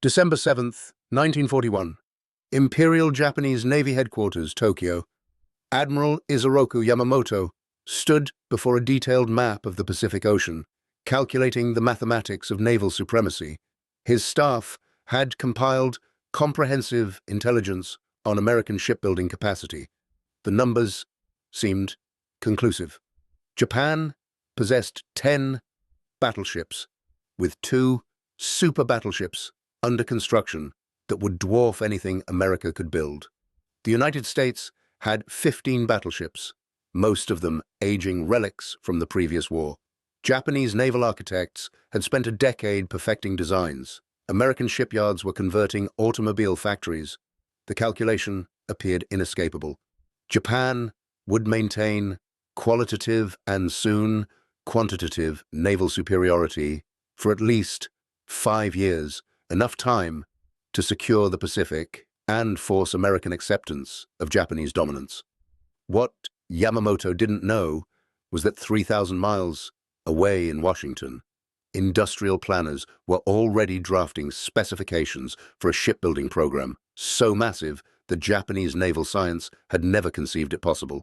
December 7th, 1941. Imperial Japanese Navy Headquarters, Tokyo. Admiral Isoroku Yamamoto stood before a detailed map of the Pacific Ocean, calculating the mathematics of naval supremacy. His staff had compiled comprehensive intelligence on American shipbuilding capacity. The numbers seemed conclusive. Japan possessed 10 battleships, with 2 super-battleships under construction that would dwarf anything America could build. The United States had 15 battleships, most of them aging relics from the previous war. Japanese naval architects had spent a decade perfecting designs. American shipyards were converting automobile factories. The calculation appeared inescapable. Japan would maintain qualitative and soon quantitative naval superiority for at least 5 years, enough time to secure the Pacific and force American acceptance of Japanese dominance. What Yamamoto didn't know was that 3,000 miles away in Washington, industrial planners were already drafting specifications for a shipbuilding program so massive that Japanese naval science had never conceived it possible.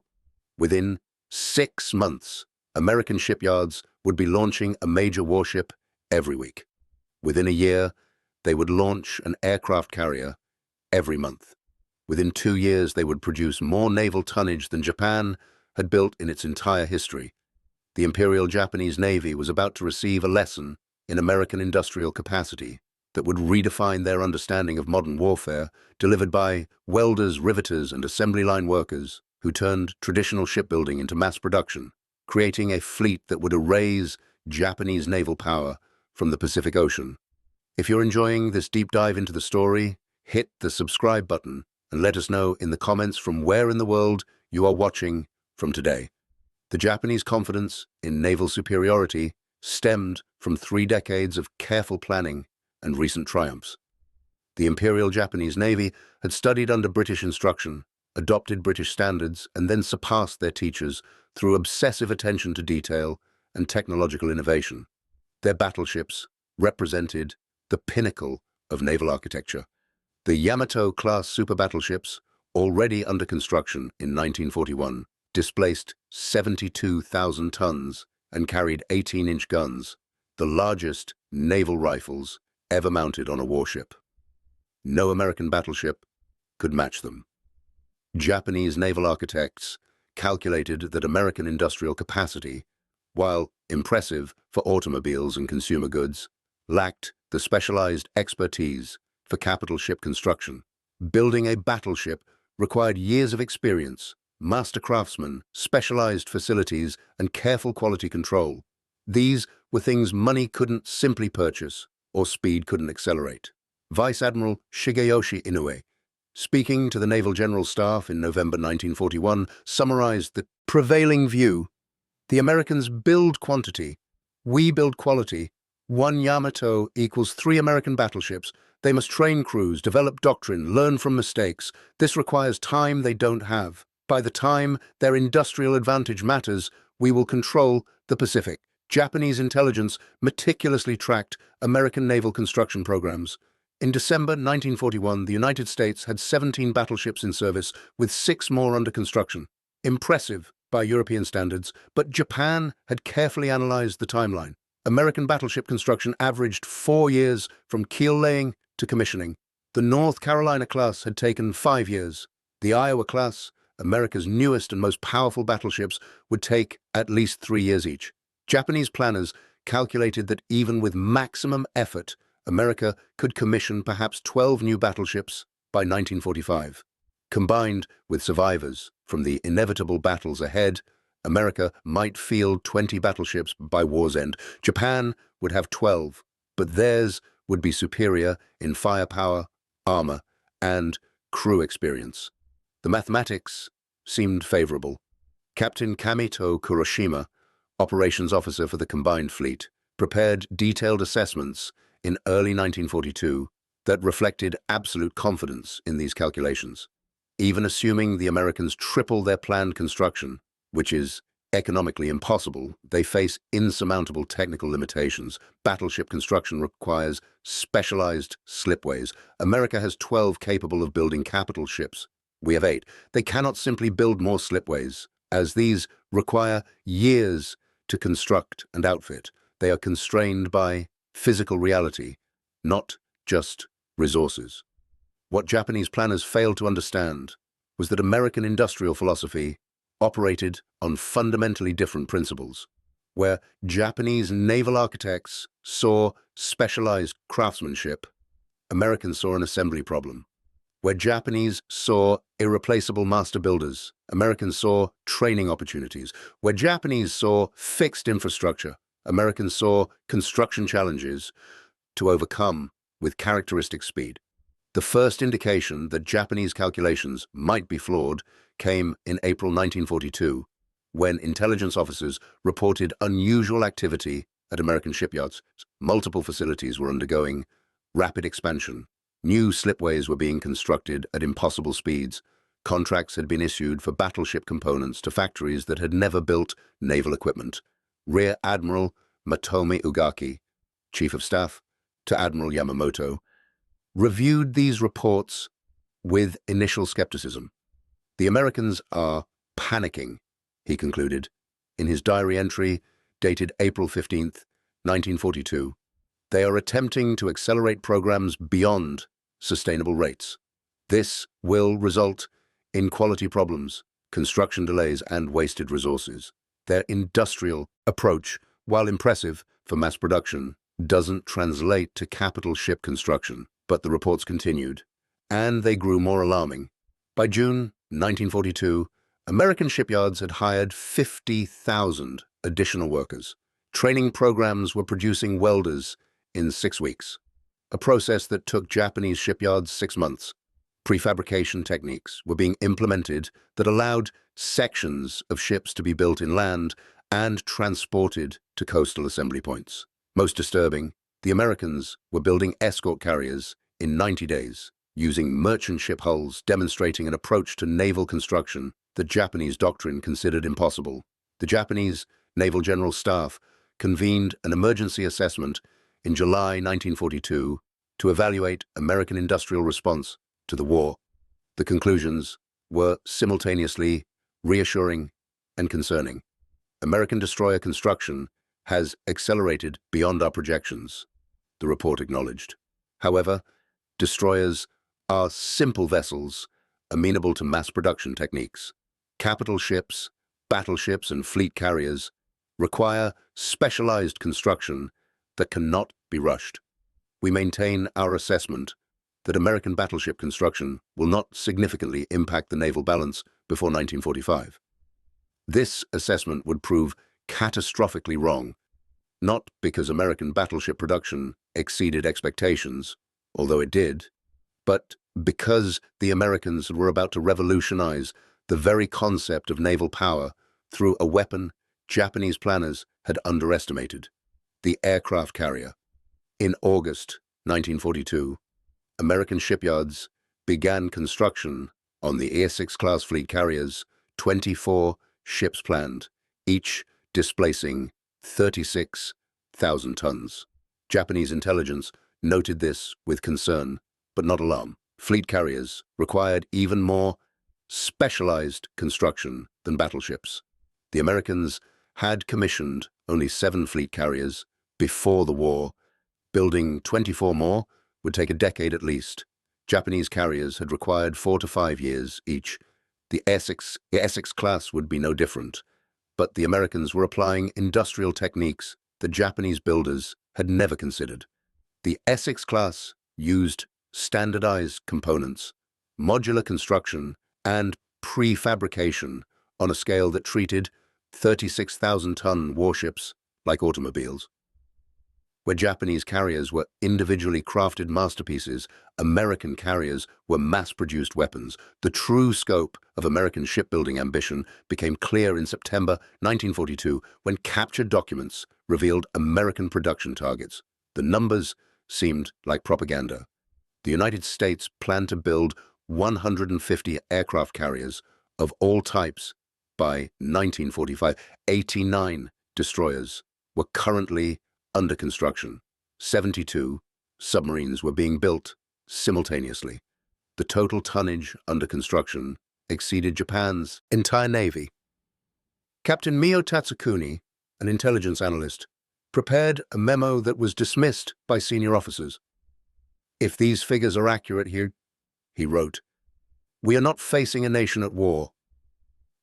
Within 6 months, American shipyards would be launching a major warship every week. Within a year, they would launch an aircraft carrier every month. Within 2 years, they would produce more naval tonnage than Japan had built in its entire history. The Imperial Japanese Navy was about to receive a lesson in American industrial capacity that would redefine their understanding of modern warfare, delivered by welders, riveters, and assembly line workers who turned traditional shipbuilding into mass production, creating a fleet that would erase Japanese naval power from the Pacific Ocean. If you're enjoying this deep dive into the story, hit the subscribe button and let us know in the comments from where in the world you are watching from today. The Japanese confidence in naval superiority stemmed from 3 decades of careful planning and recent triumphs. The Imperial Japanese Navy had studied under British instruction, adopted British standards, and then surpassed their teachers through obsessive attention to detail and technological innovation. Their battleships represented the pinnacle of naval architecture. The Yamato-class super-battleships, already under construction in 1941, displaced 72,000 tons and carried 18-inch guns, the largest naval rifles ever mounted on a warship. No American battleship could match them. Japanese naval architects calculated that American industrial capacity, while impressive for automobiles and consumer goods, lacked the specialized expertise for capital ship construction. Building a battleship required years of experience, master craftsmen, specialized facilities, and careful quality control. These were things money couldn't simply purchase or speed couldn't accelerate. Vice Admiral Shigeyoshi Inoue, speaking to the Naval General Staff in November 1941, summarized the prevailing view: the Americans build quantity, we build quality. 1 Yamato equals 3 American battleships. They must train crews, develop doctrine, learn from mistakes. This requires time they don't have. By the time their industrial advantage matters, we will control the Pacific. Japanese intelligence meticulously tracked American naval construction programs. In December 1941, the United States had 17 battleships in service, with 6 more under construction. Impressive by European standards, but Japan had carefully analyzed the timeline. American battleship construction averaged 4 years from keel laying to commissioning. The North Carolina class had taken 5 years. The Iowa class, America's newest and most powerful battleships, would take at least 3 years each. Japanese planners calculated that even with maximum effort, America could commission perhaps 12 new battleships by 1945. Combined with survivors from the inevitable battles ahead, America might field 20 battleships by war's end. Japan would have 12, but theirs would be superior in firepower, armor, and crew experience. The mathematics seemed favorable. Captain Kamito Kuroshima, operations officer for the combined fleet, prepared detailed assessments in early 1942 that reflected absolute confidence in these calculations. Even assuming the Americans triple their planned construction, which is economically impossible, they face insurmountable technical limitations. Battleship construction requires specialized slipways. America has 12 capable of building capital ships. We have 8. They cannot simply build more slipways, as these require years to construct and outfit. They are constrained by physical reality, not just resources. What Japanese planners failed to understand was that American industrial philosophy operated on fundamentally different principles. Where Japanese naval architects saw specialized craftsmanship, Americans saw an assembly problem. Where Japanese saw irreplaceable master builders, Americans saw training opportunities. Where Japanese saw fixed infrastructure, Americans saw construction challenges to overcome with characteristic speed. The first indication that Japanese calculations might be flawed came in April 1942, when intelligence officers reported unusual activity at American shipyards. Multiple facilities were undergoing rapid expansion. New slipways were being constructed at impossible speeds. Contracts had been issued for battleship components to factories that had never built naval equipment. Rear Admiral Matomi Ugaki, Chief of Staff to Admiral Yamamoto, reviewed these reports with initial skepticism. The Americans are panicking, he concluded in his diary entry dated April 15, 1942. They are attempting to accelerate programs beyond sustainable rates. This will result in quality problems, construction delays, and wasted resources. Their industrial approach, while impressive for mass production, doesn't translate to capital ship construction. But the reports continued, and they grew more alarming. By June 1942, American shipyards had hired 50,000 additional workers. Training programs were producing welders in 6 weeks, a process that took Japanese shipyards 6 months. Prefabrication techniques were being implemented that allowed sections of ships to be built inland and transported to coastal assembly points. Most disturbing, the Americans were building escort carriers in 90 days, using merchant ship hulls, demonstrating an approach to naval construction that Japanese doctrine considered impossible. The Japanese Naval General Staff convened an emergency assessment in July 1942 to evaluate American industrial response to the war. The conclusions were simultaneously reassuring and concerning. American destroyer construction has accelerated beyond our projections, the report acknowledged. However, destroyers are simple vessels amenable to mass production techniques. Capital ships, battleships, and fleet carriers require specialized construction that cannot be rushed. We maintain our assessment that American battleship construction will not significantly impact the naval balance before 1945. This assessment would prove catastrophically wrong, not because American battleship production exceeded expectations, although it did, but because the Americans were about to revolutionize the very concept of naval power through a weapon Japanese planners had underestimated: the aircraft carrier. In August 1942, American shipyards began construction on the Essex-class fleet carriers, 24 ships planned, each displacing 36,000 tons. Japanese intelligence noted this with concern, but not alarm. Fleet carriers required even more specialized construction than battleships. The Americans had commissioned only 7 fleet carriers before the war. Building 24 more would take a decade at least. Japanese carriers had required 4 to 5 years each. The Essex class would be no different, but the Americans were applying industrial techniques that Japanese builders had never considered. The Essex class used standardized components, modular construction, and prefabrication on a scale that treated 36,000-ton warships like automobiles. Where Japanese carriers were individually crafted masterpieces, American carriers were mass-produced weapons. The true scope of American shipbuilding ambition became clear in September 1942 when captured documents revealed American production targets. The numbers seemed like propaganda. The United States planned to build 150 aircraft carriers of all types By 1945, 89 destroyers were currently under construction. 72 submarines were being built simultaneously. The total tonnage under construction exceeded Japan's entire navy. Captain Mio Tatsukuni, an intelligence analyst, prepared a memo that was dismissed by senior officers. "If these figures are accurate here," he wrote, "we are not facing a nation at war.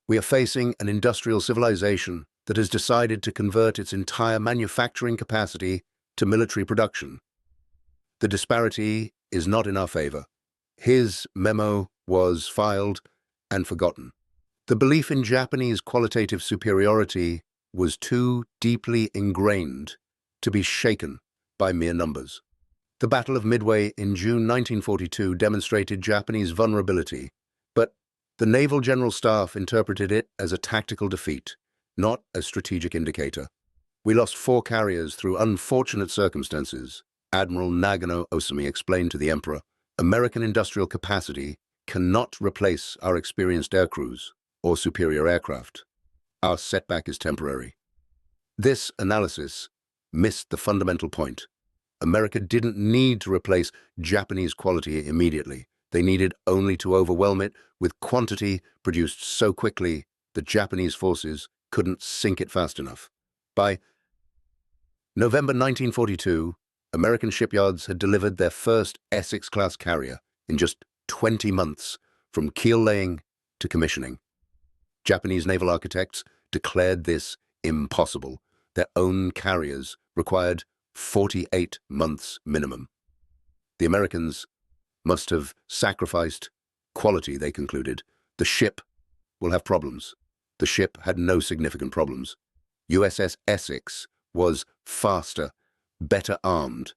We are facing an industrial civilization that has decided to convert its entire manufacturing capacity to military production. The disparity is not in our favor." His memo was filed and forgotten. The belief in Japanese qualitative superiority was too deeply ingrained to be shaken by mere numbers. The Battle of Midway in June 1942 demonstrated Japanese vulnerability, but the Naval General Staff interpreted it as a tactical defeat, not a strategic indicator. "We lost 4 carriers through unfortunate circumstances," Admiral Nagano Osumi explained to the Emperor. "American industrial capacity cannot replace our experienced aircrews or superior aircraft. Our setback is temporary." This analysis missed the fundamental point. America didn't need to replace Japanese quality immediately. They needed only to overwhelm it with quantity produced so quickly that Japanese forces couldn't sink it fast enough. By November 1942, American shipyards had delivered their first Essex-class carrier in just 20 months, from keel laying to commissioning. Japanese naval architects declared this impossible. Their own carriers required 48 months minimum. The Americans must have sacrificed quality, they concluded. The ship will have problems. The ship had no significant problems. USS Essex was faster, better armed,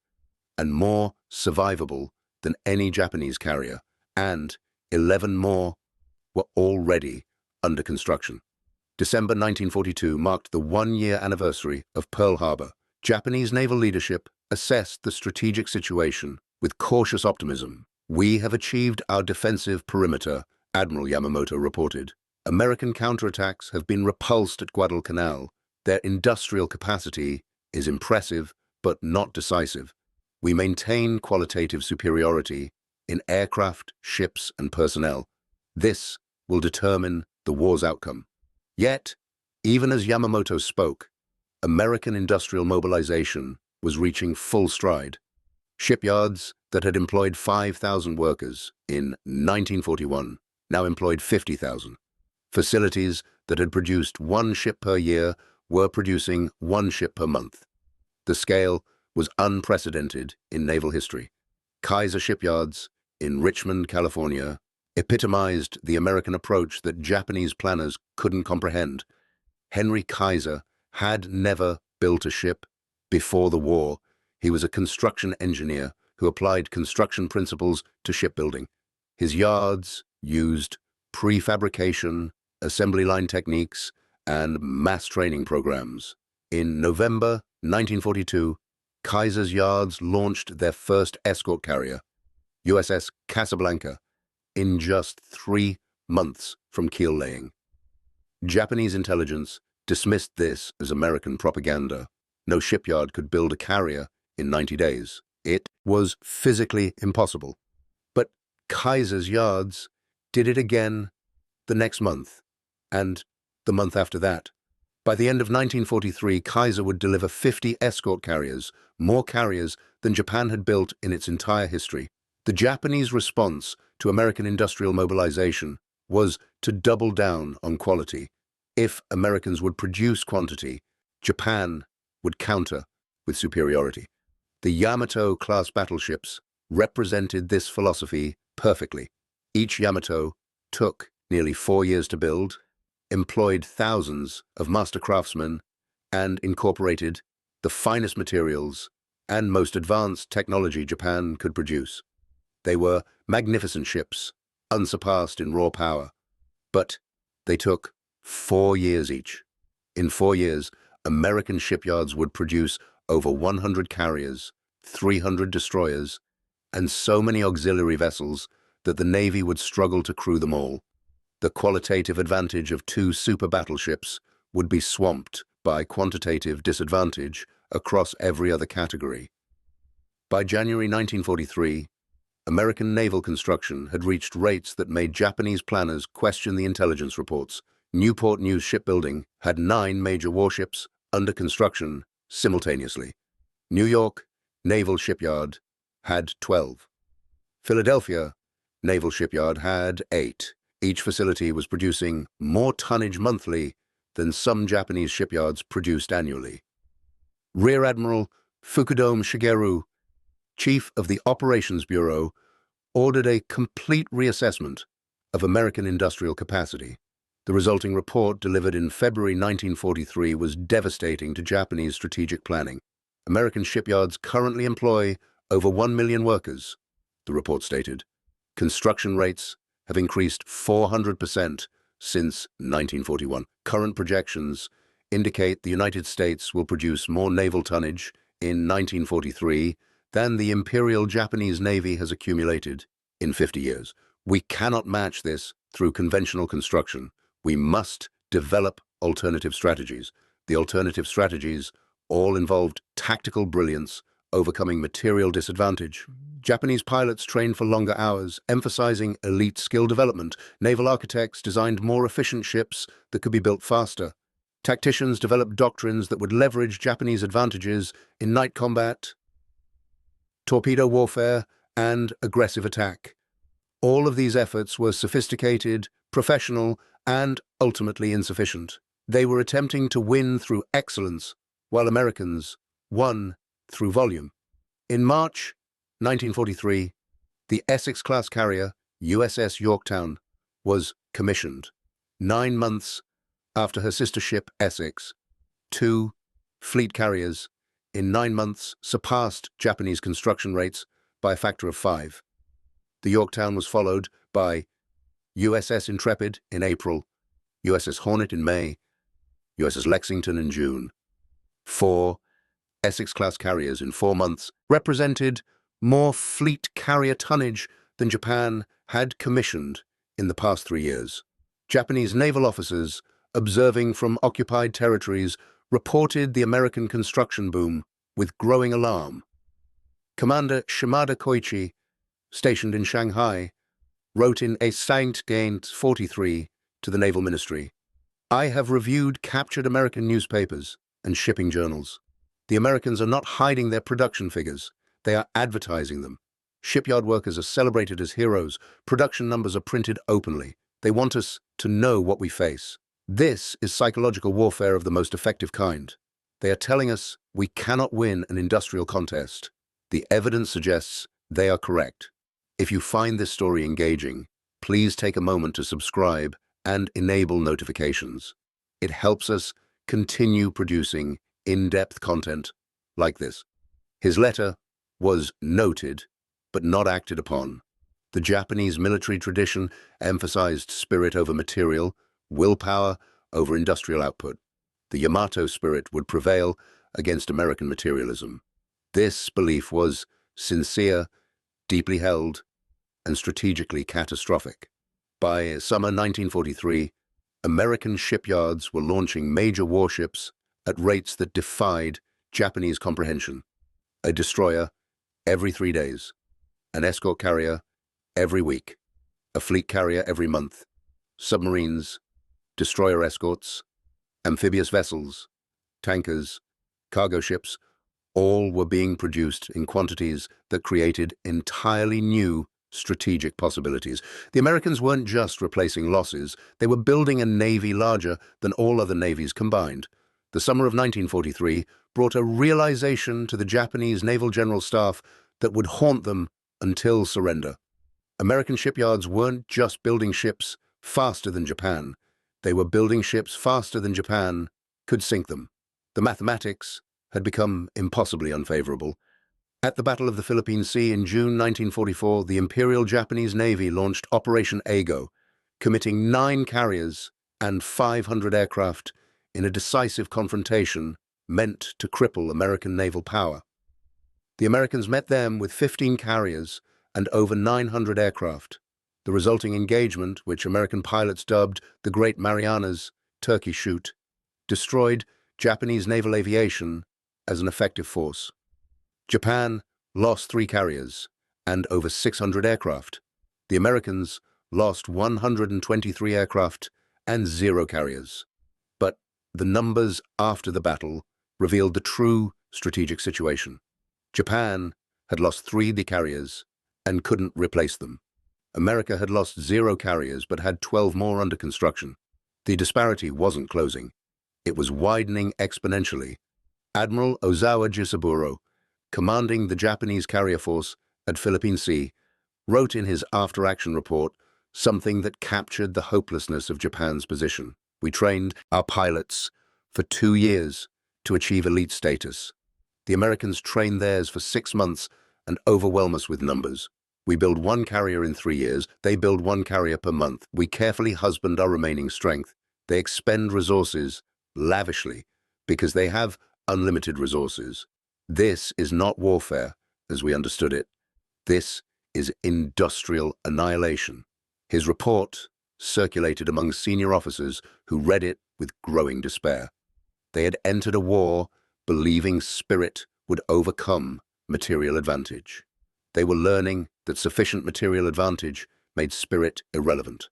and more survivable than any Japanese carrier, and 11 more were already under construction. December 1942 marked the 1-year anniversary of Pearl Harbor. Japanese naval leadership assessed the strategic situation with cautious optimism. "We have achieved our defensive perimeter," Admiral Yamamoto reported. "American counterattacks have been repulsed at Guadalcanal. Their industrial capacity is impressive, but not decisive. We maintain qualitative superiority in aircraft, ships, and personnel. This will determine the war's outcome." Yet, even as Yamamoto spoke, American industrial mobilization was reaching full stride. Shipyards that had employed 5,000 workers in 1941 now employed 50,000. Facilities that had produced 1 ship per year were producing 1 ship per month. The scale was unprecedented in naval history. Kaiser Shipyards in Richmond, California, epitomized the American approach that Japanese planners couldn't comprehend. Henry Kaiser had never built a ship before the war. He was a construction engineer who applied construction principles to shipbuilding. His yards used prefabrication, assembly line techniques, and mass training programs. In November 1942, Kaiser's yards launched their first escort carrier, USS Casablanca, in just 3 months from keel laying. Japanese intelligence dismissed this as American propaganda. No shipyard could build a carrier in 90 days. It was physically impossible. But Kaiser's yards did it again the next month, and the month after that. By the end of 1943, Kaiser would deliver 50 escort carriers, more carriers than Japan had built in its entire history. The Japanese response to American industrial mobilization was to double down on quality. If Americans would produce quantity, Japan would counter with superiority. The Yamato-class battleships represented this philosophy perfectly. Each Yamato took nearly 4 years to build, employed thousands of master craftsmen, and incorporated the finest materials and most advanced technology Japan could produce. They were magnificent ships, unsurpassed in raw power, but they took 4 years each. In 4 years, American shipyards would produce over 100 carriers, 300 destroyers, and so many auxiliary vessels that the Navy would struggle to crew them all. The qualitative advantage of two super-battleships would be swamped by quantitative disadvantage across every other category. By January 1943, American naval construction had reached rates that made Japanese planners question the intelligence reports. Newport News Shipbuilding had 9 major warships under construction simultaneously. New York Naval Shipyard had 12. Philadelphia Naval Shipyard had 8. Each facility was producing more tonnage monthly than some Japanese shipyards produced annually. Rear Admiral Fukudome Shigeru, chief of the Operations Bureau, ordered a complete reassessment of American industrial capacity. The resulting report, delivered in February 1943, was devastating to Japanese strategic planning. American shipyards currently employ over 1 million workers, the report stated. Construction rates have increased 400% since 1941. Current projections indicate the United States will produce more naval tonnage in 1943 than the Imperial Japanese Navy has accumulated in 50 years. We cannot match this through conventional construction. We must develop alternative strategies. The alternative strategies all involved tactical brilliance, overcoming material disadvantage. Japanese pilots trained for longer hours, emphasizing elite skill development. Naval architects designed more efficient ships that could be built faster. Tacticians developed doctrines that would leverage Japanese advantages in night combat, torpedo warfare, and aggressive attack. All of these efforts were sophisticated, professional, and ultimately insufficient. They were attempting to win through excellence, while Americans won through volume. In March 1943, the Essex-class carrier USS Yorktown was commissioned. 9 months after her sister ship Essex, 2 fleet carriers in 9 months surpassed Japanese construction rates by a factor of 5. The Yorktown was followed by USS Intrepid in April, USS Hornet in May, USS Lexington in June. 4 Essex-class carriers in 4 months represented more fleet carrier tonnage than Japan had commissioned in the past 3 years. Japanese naval officers observing from occupied territories reported the American construction boom with growing alarm. Commander Shimada Koichi, stationed in Shanghai, wrote in a St. Gain 43 to the Naval Ministry, "I have reviewed captured American newspapers and shipping journals. The Americans are not hiding their production figures. They are advertising them. Shipyard workers are celebrated as heroes. Production numbers are printed openly. They want us to know what we face. This is psychological warfare of the most effective kind. They are telling us we cannot win an industrial contest. The evidence suggests they are correct." If you find this story engaging, please take a moment to subscribe and enable notifications. It helps us continue producing in-depth content like this. His letter was noted, but not acted upon. The Japanese military tradition emphasized spirit over material, willpower over industrial output. The Yamato spirit would prevail against American materialism. This belief was sincere, deeply held, and strategically catastrophic. By summer 1943, American shipyards were launching major warships at rates that defied Japanese comprehension. A destroyer every 3 days, an escort carrier every week, a fleet carrier every month, submarines, destroyer escorts, amphibious vessels, tankers, cargo ships, all were being produced in quantities that created entirely new strategic possibilities. The Americans weren't just replacing losses, they were building a navy larger than all other navies combined. The summer of 1943 brought a realization to the Japanese Naval General Staff that would haunt them until surrender. American shipyards weren't just building ships faster than Japan. They were building ships faster than Japan could sink them. The mathematics had become impossibly unfavorable. At the Battle of the Philippine Sea in June 1944, the Imperial Japanese Navy launched Operation Ago, committing 9 carriers and 500 aircraft in a decisive confrontation meant to cripple American naval power. The Americans met them with 15 carriers and over 900 aircraft. The resulting engagement, which American pilots dubbed the Great Marianas Turkey Shoot, destroyed Japanese naval aviation as an effective force. Japan lost 3 carriers and over 600 aircraft. The Americans lost 123 aircraft and 0 carriers. But the numbers after the battle revealed the true strategic situation. Japan had lost 3 carriers and couldn't replace them. America had lost 0 carriers but had 12 more under construction. The disparity wasn't closing. It was widening exponentially. Admiral Ozawa Jisaburo, commanding the Japanese carrier force at Philippine Sea, wrote in his after-action report something that captured the hopelessness of Japan's position. We trained our pilots for 2 years to achieve elite status. The Americans trained theirs for 6 months and overwhelm us with numbers. We build 1 carrier in 3 years, they build 1 carrier per month. We carefully husband our remaining strength. They expend resources lavishly because they have unlimited resources. This is not warfare as we understood it. This is industrial annihilation. His report circulated among senior officers who read it with growing despair. They had entered a war believing spirit would overcome material advantage. They were learning that sufficient material advantage made spirit irrelevant.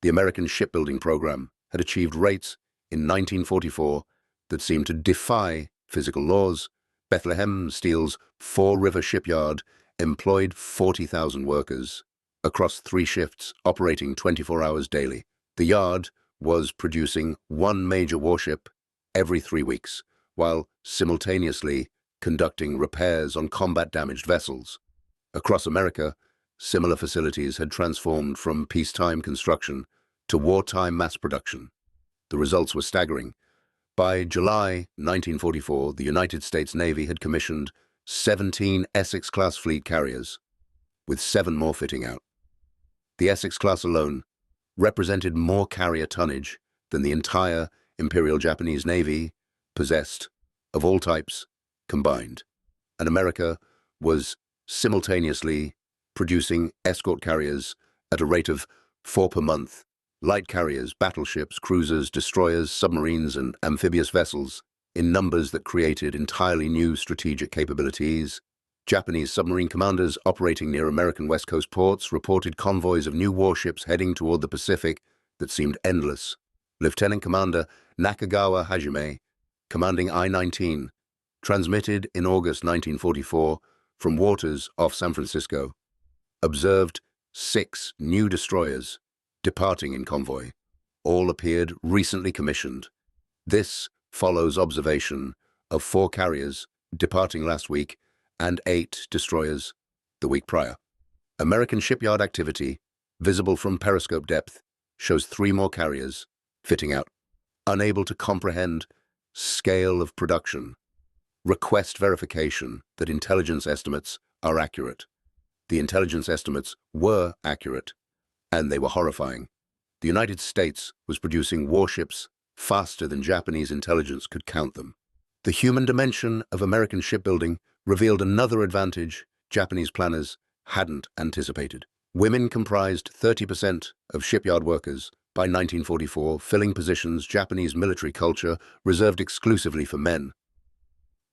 The American shipbuilding program had achieved rates in 1944 that seemed to defy physical laws. Bethlehem Steel's Four River Shipyard employed 40,000 workers across 3 shifts, operating 24 hours daily. The yard was producing 1 major warship every 3 weeks, while simultaneously conducting repairs on combat-damaged vessels. Across America, similar facilities had transformed from peacetime construction to wartime mass production. The results were staggering. By July 1944, the United States Navy had commissioned 17 Essex-class fleet carriers, with 7 more fitting out. The Essex-class alone represented more carrier tonnage than the entire Imperial Japanese Navy possessed of all types combined. And America was simultaneously producing escort carriers at a rate of 4 per month, light carriers, battleships, cruisers, destroyers, submarines, and amphibious vessels in numbers that created entirely new strategic capabilities. Japanese submarine commanders operating near American West Coast ports reported convoys of new warships heading toward the Pacific that seemed endless. Lieutenant Commander Nakagawa Hajime, commanding I-19, transmitted in August 1944 from waters off San Francisco, observed 6 new destroyers departing in convoy. All appeared recently commissioned. This follows observation of 4 carriers departing last week and 8 destroyers the week prior. American shipyard activity, visible from periscope depth, shows 3 more carriers fitting out. Unable to comprehend scale of production, request verification that intelligence estimates are accurate. The intelligence estimates were accurate, and they were horrifying. The United States was producing warships faster than Japanese intelligence could count them. The human dimension of American shipbuilding revealed another advantage Japanese planners hadn't anticipated. Women comprised 30% of shipyard workers by 1944, filling positions Japanese military culture reserved exclusively for men.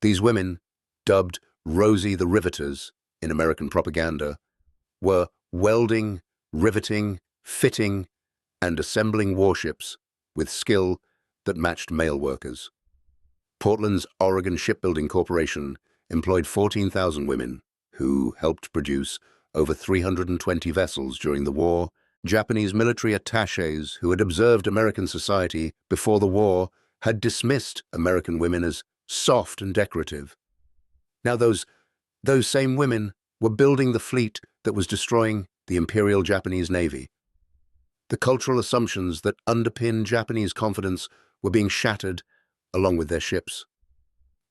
These women, dubbed Rosie the Riveters in American propaganda, were welding, riveting, fitting, and assembling warships with skill that matched male workers. Portland's Oregon Shipbuilding Corporation employed 14,000 women who helped produce over 320 vessels during the war. Japanese military attachés who had observed American society before the war had dismissed American women as soft and decorative. Now those same women were building the fleet that was destroying the Imperial Japanese Navy. The cultural assumptions that underpin Japanese confidence were being shattered along with their ships.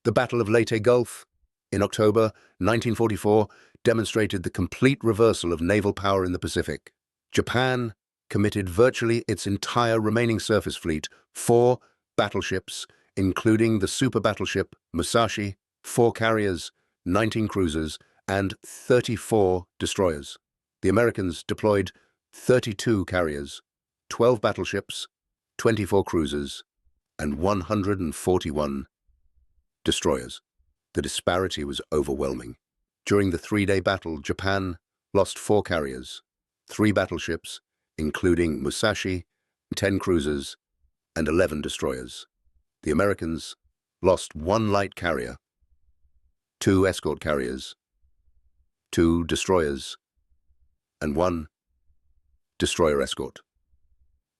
The Battle of Leyte Gulf in October 1944 demonstrated the complete reversal of naval power in the Pacific. Japan committed virtually its entire remaining surface fleet, 4 battleships, including the super-battleship Musashi, 4 carriers, 19 cruisers, and 34 destroyers. The Americans deployed 32 carriers, 12 battleships, 24 cruisers, and 141 destroyers. The disparity was overwhelming. During the three-day battle, Japan lost 4 carriers, 3 battleships, including Musashi, 10 cruisers, and 11 destroyers. The Americans lost 1 light carrier, 2 escort carriers, 2 destroyers, and 1 destroyer escort.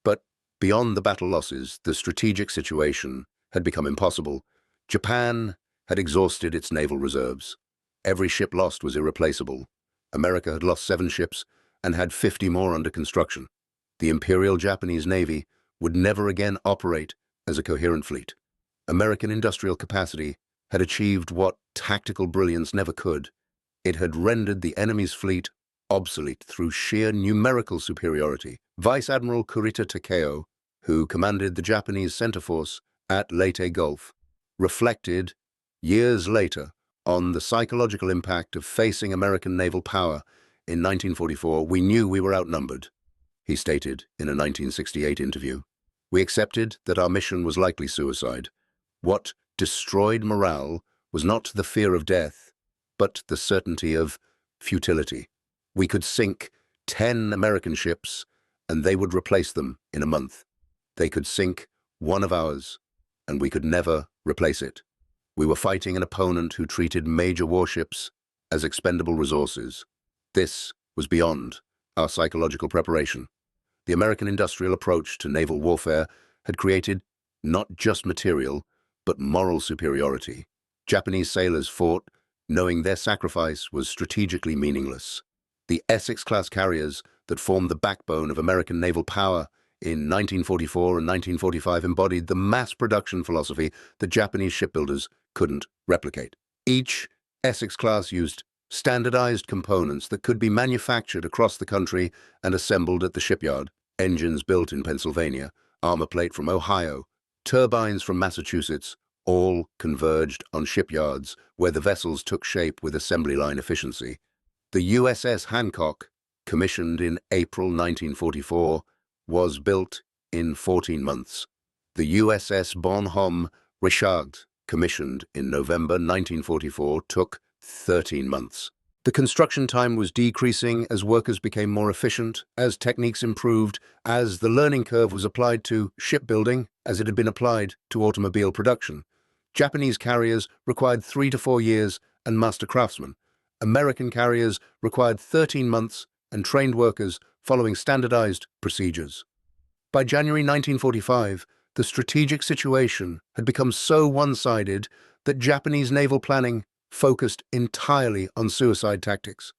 But beyond the battle losses, the strategic situation had become impossible. Japan had exhausted its naval reserves. Every ship lost was irreplaceable. America had lost 7 ships and had 50 more under construction. The Imperial Japanese Navy would never again operate as a coherent fleet. American industrial capacity had achieved what tactical brilliance never could. It had rendered the enemy's fleet obsolete through sheer numerical superiority. Vice Admiral Kurita Takeo, who commanded the Japanese center force at Leyte Gulf, reflected years later on the psychological impact of facing American naval power. In 1944, we knew we were outnumbered, he stated in a 1968 interview. We accepted that our mission was likely suicide. What destroyed morale was not the fear of death, but the certainty of futility. We could sink 10 American ships, and they would replace them in a month. They could sink one of ours, and we could never replace it. We were fighting an opponent who treated major warships as expendable resources. This was beyond our psychological preparation. The American industrial approach to naval warfare had created not just material, but moral superiority. Japanese sailors fought knowing their sacrifice was strategically meaningless. The Essex-class carriers that formed the backbone of American naval power in 1944 and 1945 embodied the mass production philosophy that Japanese shipbuilders couldn't replicate. Each Essex class used standardized components that could be manufactured across the country and assembled at the shipyard. Engines built in Pennsylvania, armor plate from Ohio, turbines from Massachusetts, all converged on shipyards where the vessels took shape with assembly line efficiency. The USS Hancock, commissioned in April 1944, was built in 14 months. The USS Bonhomme Richard, commissioned in November 1944, took 13 months. The construction time was decreasing as workers became more efficient, as techniques improved, as the learning curve was applied to shipbuilding as it had been applied to automobile production. Japanese carriers required 3 to 4 years and master craftsmen. American carriers required 13 months and trained workers following standardized procedures. By January 1945, the strategic situation had become so one-sided that Japanese naval planning focused entirely on suicide tactics.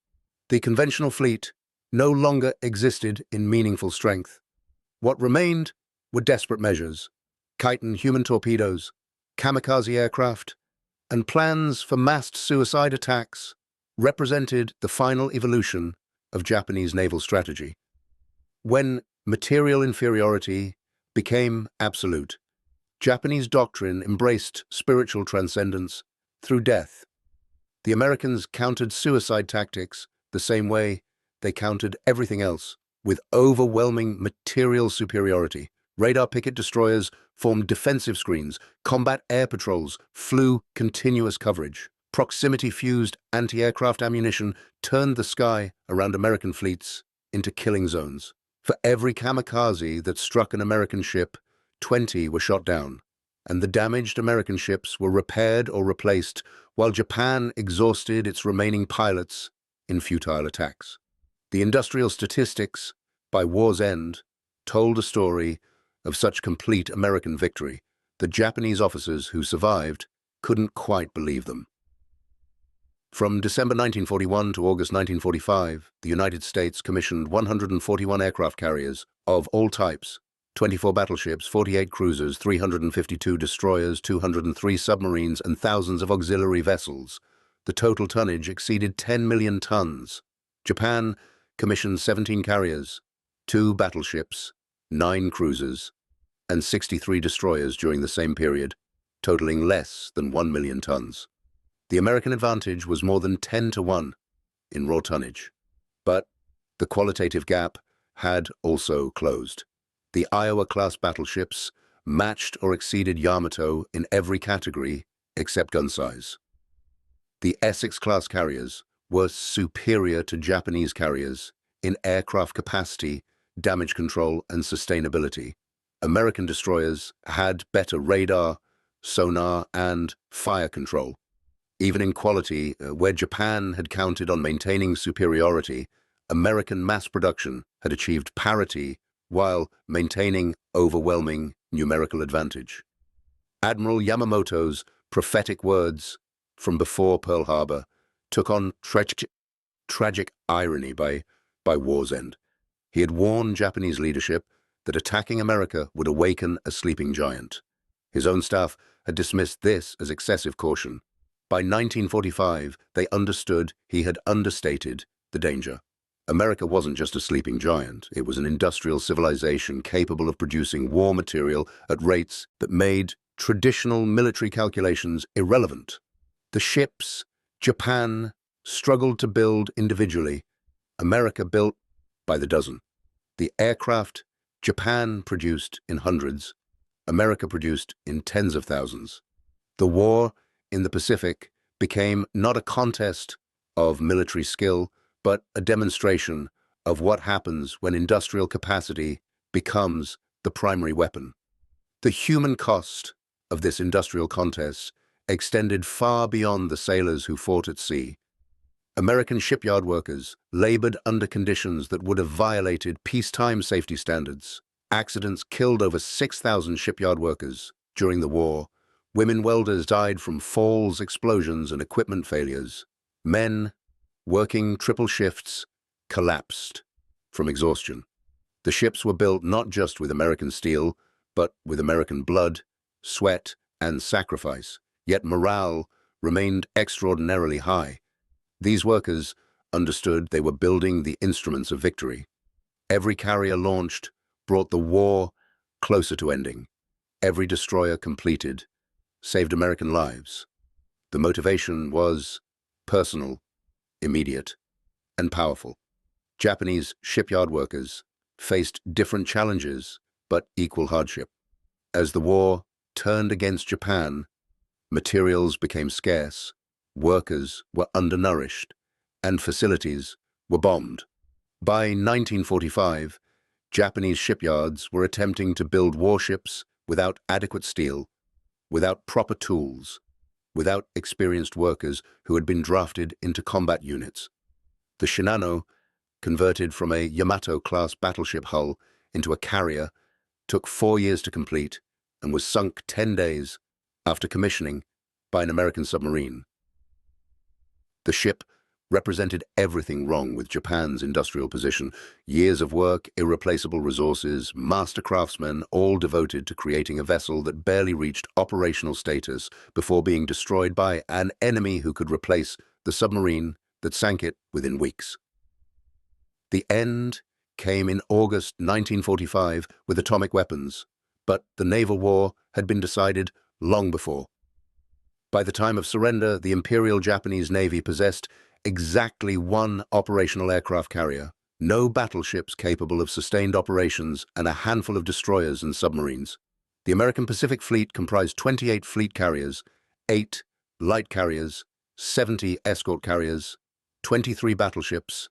The conventional fleet no longer existed in meaningful strength. What remained were desperate measures: Chiton human torpedoes, kamikaze aircraft, and plans for massed suicide attacks represented the final evolution of Japanese naval strategy. When material inferiority became absolute, Japanese doctrine embraced spiritual transcendence through death. The Americans countered suicide tactics the same way they countered everything else, with overwhelming material superiority. Radar picket destroyers formed defensive screens, combat air patrols flew continuous coverage. Proximity-fused anti-aircraft ammunition turned the sky around American fleets into killing zones. For every kamikaze that struck an American ship, 20 were shot down, and the damaged American ships were repaired or replaced while Japan exhausted its remaining pilots in futile attacks. The industrial statistics, by war's end, told a story of such complete American victory that Japanese officers who survived couldn't quite believe them. From December 1941 to August 1945, the United States commissioned 141 aircraft carriers of all types, 24 battleships, 48 cruisers, 352 destroyers, 203 submarines, and thousands of auxiliary vessels. The total tonnage exceeded 10 million tons. Japan commissioned 17 carriers, 2 battleships, 9 cruisers, and 63 destroyers during the same period, totaling less than 1 million tons. The American advantage was more than 10 to 1 in raw tonnage. But the qualitative gap had also closed. The Iowa-class battleships matched or exceeded Yamato in every category except gun size. The Essex-class carriers were superior to Japanese carriers in aircraft capacity, damage control, and sustainability. American destroyers had better radar, sonar, and fire control. Even in quality, where Japan had counted on maintaining superiority, American mass production had achieved parity while maintaining overwhelming numerical advantage. Admiral Yamamoto's prophetic words from before Pearl Harbor took on tragic irony by war's end. He had warned Japanese leadership that attacking America would awaken a sleeping giant. His own staff had dismissed this as excessive caution. By 1945, they understood he had understated the danger. America wasn't just a sleeping giant. It was an industrial civilization capable of producing war material at rates that made traditional military calculations irrelevant. The ships Japan struggled to build individually. America built by the dozen. The aircraft Japan produced in hundreds. America produced in tens of thousands. The war in the Pacific became not a contest of military skill, but a demonstration of what happens when industrial capacity becomes the primary weapon. The human cost of this industrial contest extended far beyond the sailors who fought at sea. American shipyard workers labored under conditions that would have violated peacetime safety standards. Accidents killed over 6,000 shipyard workers during the war. Women welders died from falls, explosions, and equipment failures. Men working triple shifts collapsed from exhaustion. The ships were built not just with American steel, but with American blood, sweat, and sacrifice. Yet morale remained extraordinarily high. These workers understood they were building the instruments of victory. Every carrier launched brought the war closer to ending. Every destroyer completed saved American lives. The motivation was personal, immediate, and powerful. Japanese shipyard workers faced different challenges, but equal hardship. As the war turned against Japan, materials became scarce, workers were undernourished, and facilities were bombed. By 1945, Japanese shipyards were attempting to build warships without adequate steel, without proper tools, without experienced workers who had been drafted into combat units. The Shinano, converted from a Yamato-class battleship hull into a carrier, took 4 years to complete and was sunk 10 days after commissioning by an American submarine. The ship represented everything wrong with Japan's industrial position. Years of work, irreplaceable resources, master craftsmen, all devoted to creating a vessel that barely reached operational status before being destroyed by an enemy who could replace the submarine that sank it within weeks. The end came in August 1945 with atomic weapons, but the naval war had been decided long before. By the time of surrender, the Imperial Japanese Navy possessed exactly one operational aircraft carrier, no battleships capable of sustained operations, and a handful of destroyers and submarines. The American Pacific Fleet comprised 28 fleet carriers, 8 light carriers, 70 escort carriers, 23 battleships,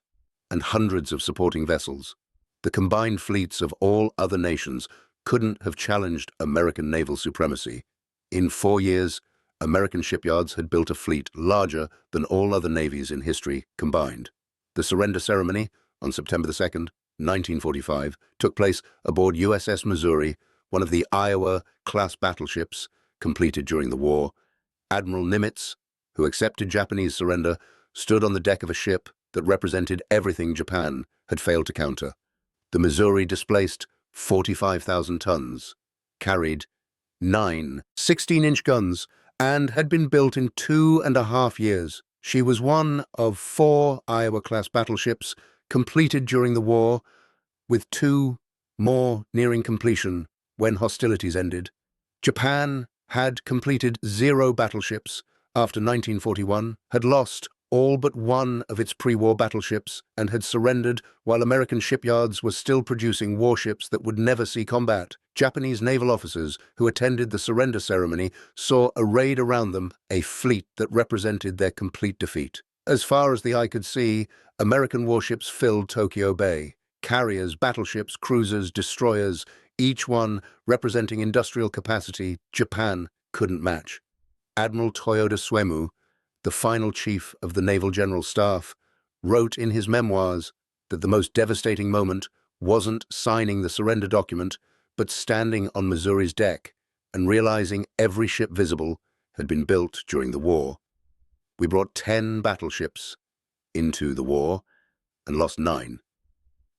and hundreds of supporting vessels. The combined fleets of all other nations couldn't have challenged American naval supremacy. In 4 years, American shipyards had built a fleet larger than all other navies in history combined. The surrender ceremony, on September 2nd, 1945, took place aboard USS Missouri, one of the Iowa-class battleships completed during the war. Admiral Nimitz, who accepted Japanese surrender, stood on the deck of a ship that represented everything Japan had failed to counter. The Missouri displaced 45,000 tons, carried 9 16-inch guns, and had been built in 2.5 years. She was one of 4 Iowa-class battleships completed during the war, with 2 more nearing completion when hostilities ended. Japan had completed 0 battleships after 1941, had lost all but one of its pre-war battleships and had surrendered while American shipyards were still producing warships that would never see combat. Japanese naval officers who attended the surrender ceremony saw arrayed around them a fleet that represented their complete defeat. As far as the eye could see, American warships filled Tokyo Bay. Carriers, battleships, cruisers, destroyers, each one representing industrial capacity Japan couldn't match. Admiral Toyoda Suemu, the final chief of the Naval General Staff, wrote in his memoirs that the most devastating moment wasn't signing the surrender document, but standing on Missouri's deck and realizing every ship visible had been built during the war. We brought 10 battleships into the war and lost 9,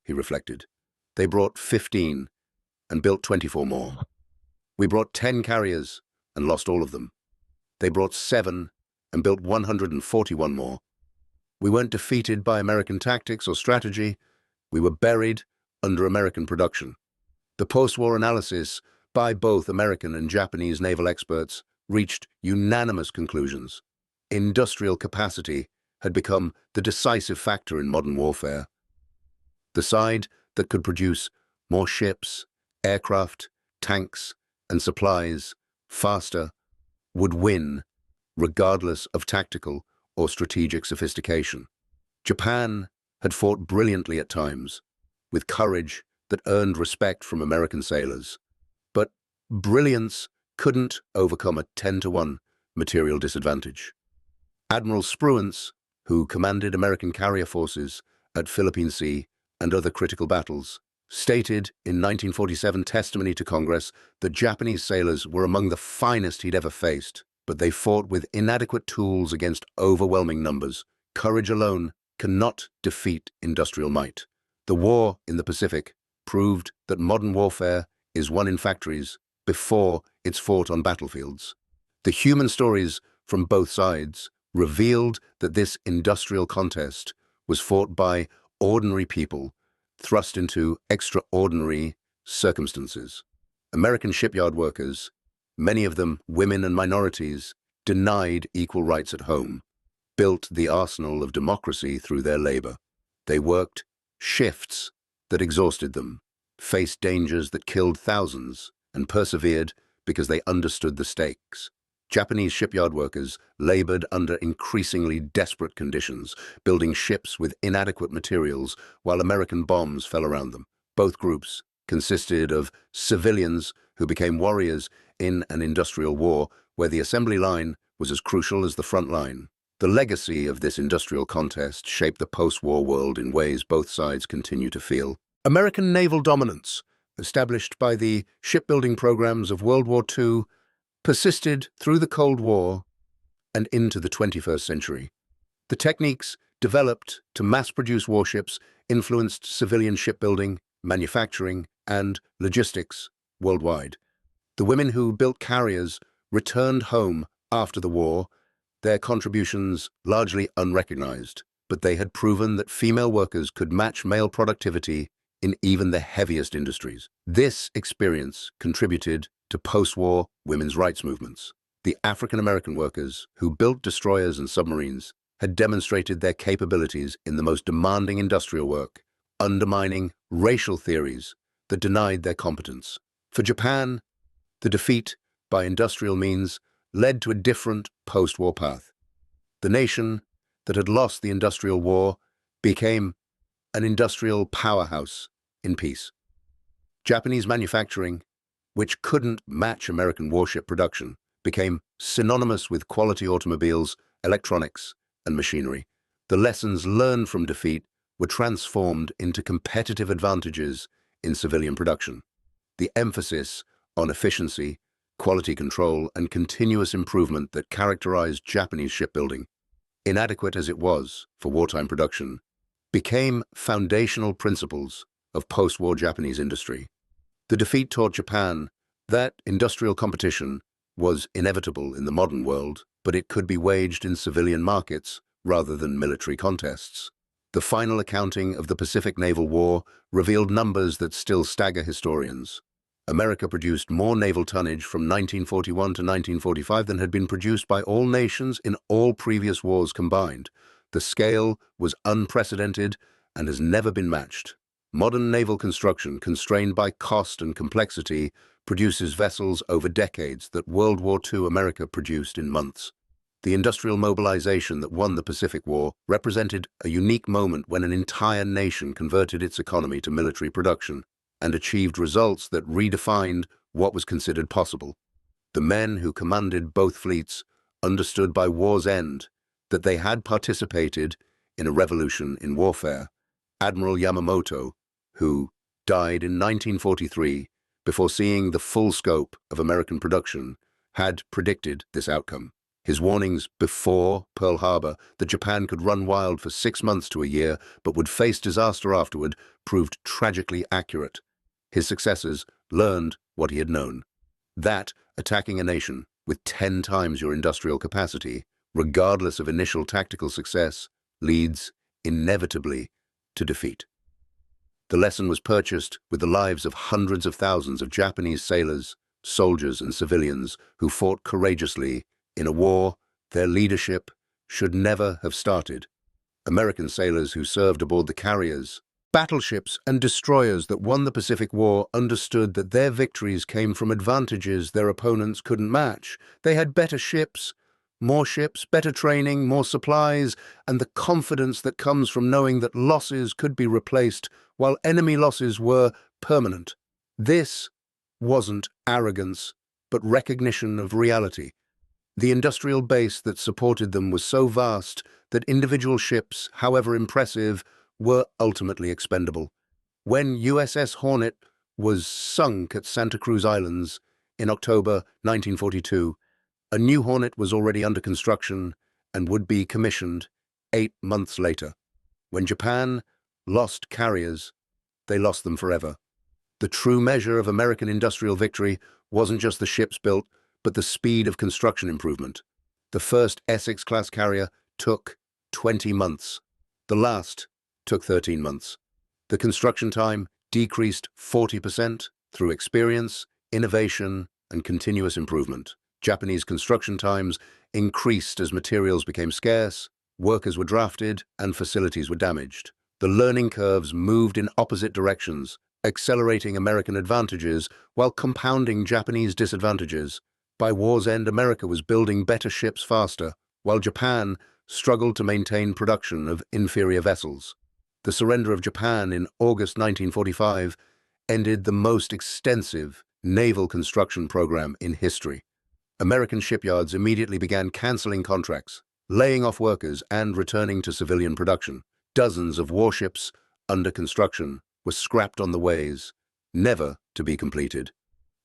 he reflected. They brought 15 and built 24 more. We brought 10 carriers and lost all of them. They brought 7 and built 141 more. We weren't defeated by American tactics or strategy. We were buried under American production. The post-war analysis by both American and Japanese naval experts reached unanimous conclusions. Industrial capacity had become the decisive factor in modern warfare. The side that could produce more ships, aircraft, tanks, and supplies faster would win, regardless of tactical or strategic sophistication. Japan had fought brilliantly at times, with courage that earned respect from American sailors. But brilliance couldn't overcome a 10-to-1 material disadvantage. Admiral Spruance, who commanded American carrier forces at Philippine Sea and other critical battles, stated in 1947 testimony to Congress that Japanese sailors were among the finest he'd ever faced, but they fought with inadequate tools against overwhelming numbers. Courage alone cannot defeat industrial might. The war in the Pacific proved that modern warfare is won in factories before it's fought on battlefields. The human stories from both sides revealed that this industrial contest was fought by ordinary people thrust into extraordinary circumstances. American shipyard workers, many of them women and minorities, denied equal rights at home, built the arsenal of democracy through their labor. They worked shifts that exhausted them, faced dangers that killed thousands, and persevered because they understood the stakes. Japanese shipyard workers labored under increasingly desperate conditions, building ships with inadequate materials while American bombs fell around them. Both groups consisted of civilians who became warriors in an industrial war where the assembly line was as crucial as the front line. The legacy of this industrial contest shaped the post-war world in ways both sides continue to feel. American naval dominance, established by the shipbuilding programs of World War II, persisted through the Cold War and into the 21st century. The techniques developed to mass-produce warships influenced civilian shipbuilding, manufacturing, and logistics worldwide. The women who built carriers returned home after the war, their contributions largely unrecognized, but they had proven that female workers could match male productivity in even the heaviest industries. This experience contributed to post-war women's rights movements. The African-American workers who built destroyers and submarines had demonstrated their capabilities in the most demanding industrial work, undermining racial theories that denied their competence. For Japan, the defeat by industrial means led to a different post-war path. The nation that had lost the industrial war became an industrial powerhouse in peace. Japanese manufacturing, which couldn't match American warship production, became synonymous with quality automobiles, electronics, and machinery. The lessons learned from defeat were transformed into competitive advantages in civilian production. The emphasis on efficiency, quality control, and continuous improvement that characterized Japanese shipbuilding, inadequate as it was for wartime production, became foundational principles of post-war Japanese industry. The defeat taught Japan that industrial competition was inevitable in the modern world, but it could be waged in civilian markets rather than military contests. The final accounting of the Pacific Naval War revealed numbers that still stagger historians. America produced more naval tonnage from 1941 to 1945 than had been produced by all nations in all previous wars combined. The scale was unprecedented and has never been matched. Modern naval construction, constrained by cost and complexity, produces vessels over decades that World War II America produced in months. The industrial mobilization that won the Pacific War represented a unique moment when an entire nation converted its economy to military production and achieved results that redefined what was considered possible. The men who commanded both fleets understood by war's end that they had participated in a revolution in warfare. Admiral Yamamoto, who died in 1943 before seeing the full scope of American production, had predicted this outcome. His warnings before Pearl Harbor that Japan could run wild for 6 months to a year but would face disaster afterward proved tragically accurate. His successors learned what he had known, that attacking a nation with 10 times your industrial capacity, regardless of initial tactical success, leads inevitably to defeat. The lesson was purchased with the lives of hundreds of thousands of Japanese sailors, soldiers, and civilians who fought courageously in a war their leadership should never have started. American sailors who served aboard the carriers, battleships, and destroyers that won the Pacific War understood that their victories came from advantages their opponents couldn't match. They had better ships, better training, more supplies, and the confidence that comes from knowing that losses could be replaced while enemy losses were permanent. This wasn't arrogance, but recognition of reality. The industrial base that supported them was so vast that individual ships, however impressive, were ultimately expendable. When USS Hornet was sunk at Santa Cruz Islands in October 1942, a new Hornet was already under construction and would be commissioned 8 months later. When Japan lost carriers, they lost them forever. The true measure of American industrial victory wasn't just the ships built, but the speed of construction improvement. The first Essex-class carrier took 20 months. The last took 13 months. The construction time decreased 40% through experience, innovation, and continuous improvement. Japanese construction times increased as materials became scarce, workers were drafted, and facilities were damaged. The learning curves moved in opposite directions, accelerating American advantages while compounding Japanese disadvantages. By war's end, America was building better ships faster, while Japan struggled to maintain production of inferior vessels. The surrender of Japan in August 1945 ended the most extensive naval construction program in history. American shipyards immediately began canceling contracts, laying off workers, and returning to civilian production. Dozens of warships under construction were scrapped on the ways, never to be completed.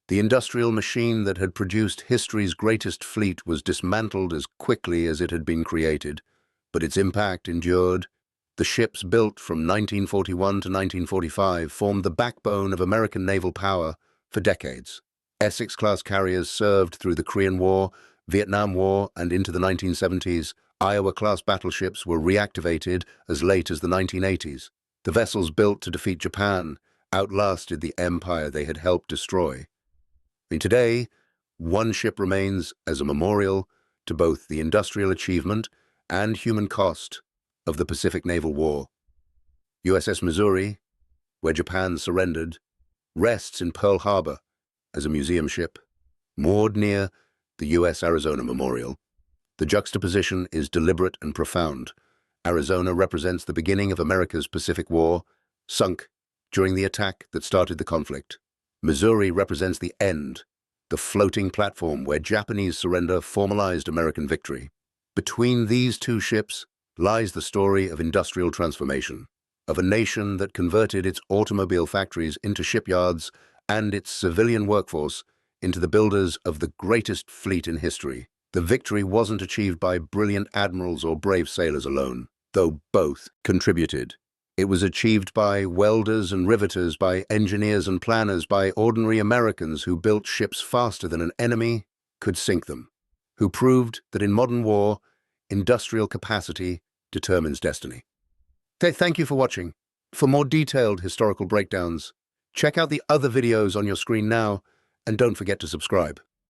The industrial machine that had produced history's greatest fleet was dismantled as quickly as it had been created, but its impact endured. The ships built from 1941 to 1945 formed the backbone of American naval power for decades. Essex-class carriers served through the Korean War, Vietnam War, and into the 1970s. Iowa-class battleships were reactivated as late as the 1980s. The vessels built to defeat Japan outlasted the empire they had helped destroy. Today, one ship remains as a memorial to both the industrial achievement and human cost of the Pacific Naval War. USS Missouri, where Japan surrendered, rests in Pearl Harbor as a museum ship, moored near the U.S. Arizona Memorial. The juxtaposition is deliberate and profound. Arizona represents the beginning of America's Pacific War, sunk during the attack that started the conflict. Missouri represents the end, the floating platform where Japanese surrender formalized American victory. Between these two ships lies the story of industrial transformation, of a nation that converted its automobile factories into shipyards and its civilian workforce into the builders of the greatest fleet in history. The victory wasn't achieved by brilliant admirals or brave sailors alone, though both contributed. It was achieved by welders and riveters, by engineers and planners, by ordinary Americans who built ships faster than an enemy could sink them, who proved that in modern war, industrial capacity determines destiny. Thank you for watching. For more detailed historical breakdowns, check out the other videos on your screen now, and don't forget to subscribe.